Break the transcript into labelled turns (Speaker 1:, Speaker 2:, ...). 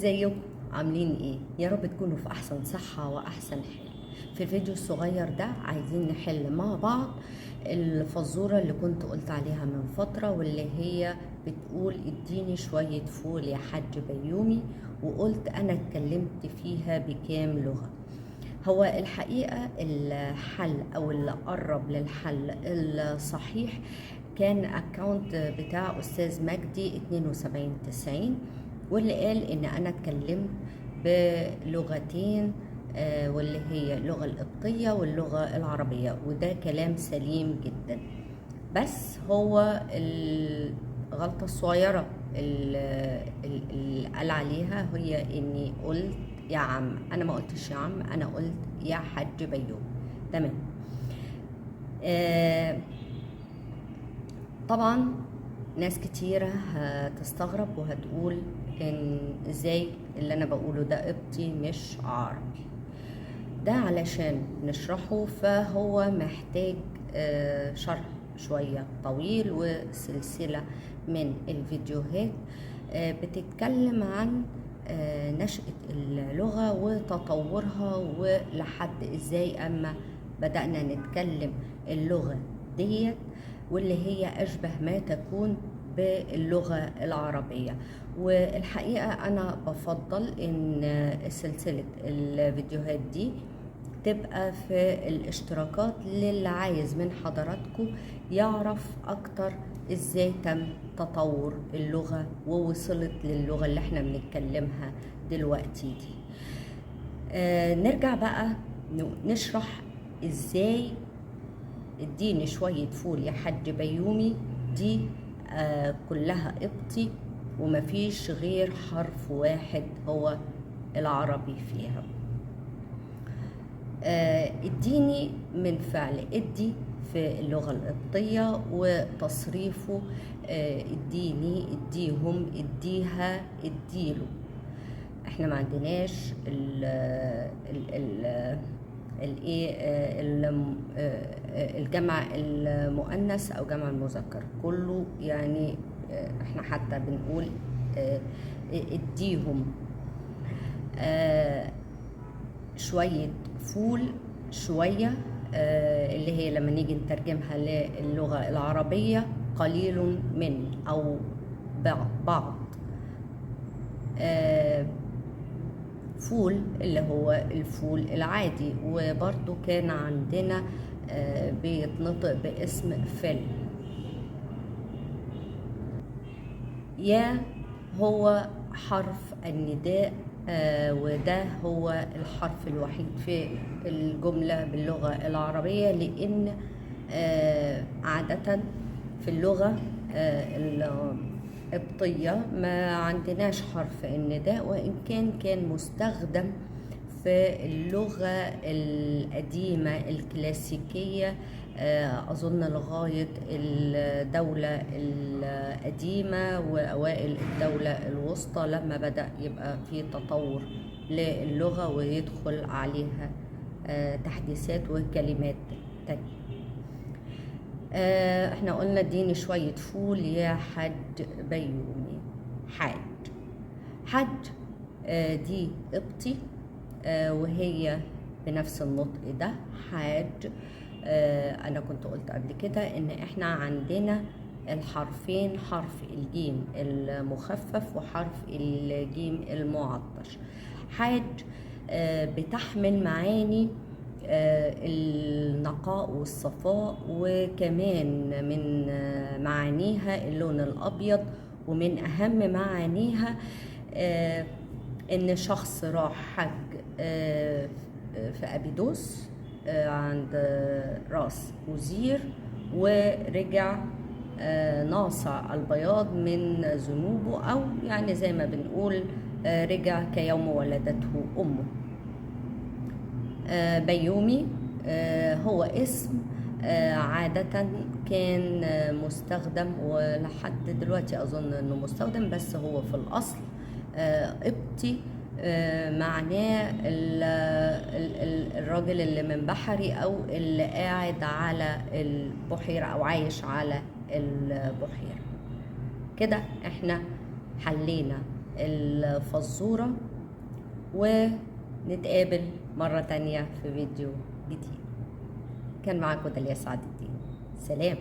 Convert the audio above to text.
Speaker 1: ازيكم؟ عاملين ايه؟ يا رب تكونوا في احسن صحة واحسن حال. في الفيديو الصغير ده عايزين نحل مع بعض الفزورة اللي كنت قلت عليها من فترة، واللي هي بتقول اديني شوية فول يا حاج بيومي، وقلت انا اتكلمت فيها بكام لغة. هو الحقيقة الحل او اللي قرب للحل الصحيح كان اكاونت بتاع استاذ مجدي 7290، واللي قال ان انا اتكلمت بلغتين، واللي هي اللغة القبطية واللغة العربية، وده كلام سليم جدا. بس هو الغلطة الصغيرة اللي قال عليها هي اني قلت يا عم. انا ما قلتش يا عم، انا قلت يا حاج بيوم. تمام. طبعا ناس كتيرة هتستغرب وهتقول ان ازاي اللي انا بقوله ده قبطي مش عربي. ده علشان نشرحه فهو محتاج شرح شوية طويل وسلسلة من الفيديوهات بتتكلم عن نشأة اللغة وتطورها، ولحد ازاي اما بدأنا نتكلم اللغة ديت، واللي هي أشبه ما تكون باللغة العربية. والحقيقة أنا بفضل إن سلسلة الفيديوهات دي تبقى في الاشتراكات للي عايز من حضراتكم يعرف أكتر إزاي تم تطور اللغة ووصلت للغة اللي احنا بنتكلمها دلوقتي دي. نرجع بقى نشرح إزاي اديني شوية فول يا حاج بيومي دي كلها قبطي، ومفيش غير حرف واحد هو العربي فيها. اديني من فعل ادي في اللغة القبطية، وتصريفه اديني، اديهم، اديها، اديله. احنا ما عندناش الايه الجمع المؤنث او جمع المذكر كله، يعني احنا حتى بنقول اديهم شوية فول، شوية اللي هي لما نيجي نترجمها للغة العربية قليل من او بعض. فول اللي هو الفول العادي، وبرضو كان عندنا بيتنطق باسم فل. يا هو حرف النداء، وده هو الحرف الوحيد في الجملة باللغة العربية، لأن عادة في اللغة قبطية ما عندناش حرف النداء، وإن كان مستخدم في اللغة القديمة الكلاسيكية، أظن لغاية الدولة القديمة وأوائل الدولة الوسطى، لما بدأ يبقى في تطور للغة ويدخل عليها تحديثات وكلمات تانية. احنا قلنا اديني شوية فول يا حاج بيومي. حاج دي قبطي، وهي بنفس النطق ده حاج. انا كنت قلت قبل كده ان احنا عندنا الحرفين، حرف الجيم المخفف وحرف الجيم المعطش. حاج بتحمل معاني النقاء والصفاء، وكمان من معانيها اللون الأبيض، ومن أهم معانيها إن شخص راح حج في أبيدوس عند راس وزير، ورجع ناصع البياض من ذنوبه، أو يعني زي ما بنقول رجع كيوم ولدته أمه. بيومي هو اسم عادة كان مستخدم، ولحد دلوقتي أظن أنه مستخدم، بس هو في الأصل قبطي. معناه الراجل اللي من بحري، أو اللي قاعد على البحيرة أو عايش على البحيرة. كده احنا حلينا الفزورة، ونتقابل مرة تانية في فيديو جديد. كان معاكم داليا سعد الدين. سلام.